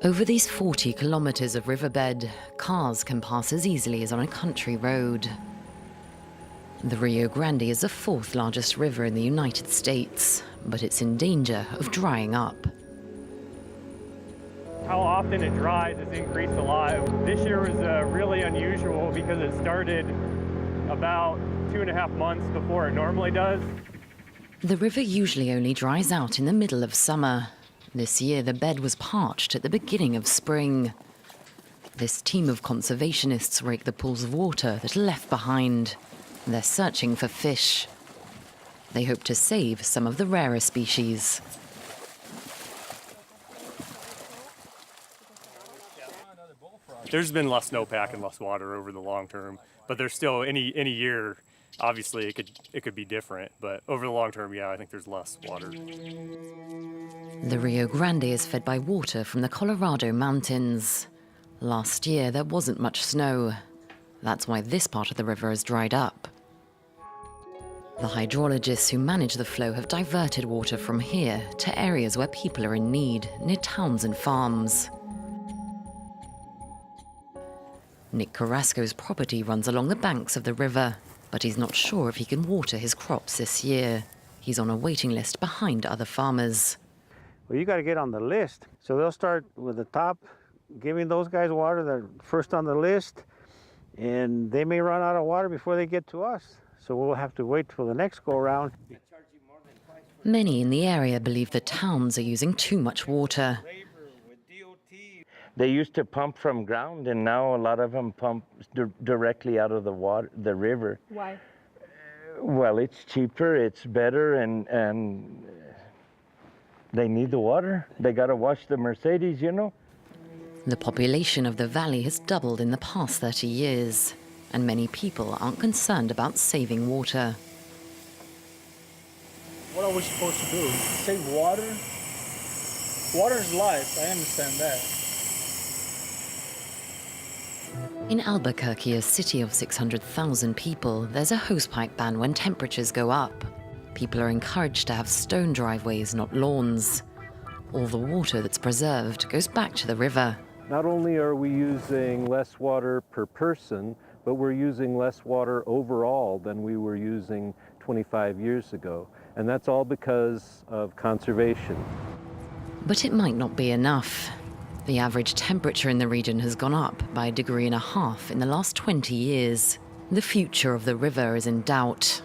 Over these 40 kilometers of riverbed, cars can pass as easily as on a country road. The Rio Grande is the fourth largest river in the United States, but it's in danger of drying up. How often it dries has increased a lot. This year was really unusual because it started about 2.5 months before it normally does. The river usually only dries out in the middle of summer. This year, the bed was parched at the beginning of spring. This team of conservationists rake the pools of water that are left behind. They're searching for fish. They hope to save some of the rarer species. There's been less snowpack and less water over the long term, but there's still any year, obviously it could be different, but over the long term, yeah, I think there's less water. The Rio Grande is fed by water from the Colorado mountains. Last year, there wasn't much snow. That's why this part of the river has dried up. The hydrologists who manage the flow have diverted water from here to areas where people are in need, near towns and farms. Nick Carrasco's property runs along the banks of the river, but he's not sure if he can water his crops this year. He's on a waiting list behind other farmers. Well, you got to get on the list. So they'll start with the top, giving those guys water. They're first on the list, and they may run out of water before they get to us. So we'll have to wait for the next go-around. Many in the area believe the towns are using too much water. They used to pump from ground, and now a lot of them pump directly out of the river. Why? Well, it's cheaper, it's better, and they need the water. They got to wash the Mercedes, you know. The population of the valley has doubled in the past 30 years, and many people aren't concerned about saving water. What are we supposed to do? Save water? Water is life, I understand that. In Albuquerque, a city of 600,000 people, there's a hosepipe ban when temperatures go up. People are encouraged to have stone driveways, not lawns. All the water that's preserved goes back to the river. Not only are we using less water per person, but we're using less water overall than we were using 25 years ago. And that's all because of conservation. But it might not be enough. The average temperature in the region has gone up by 1.5 degrees in the last 20 years. The future of the river is in doubt.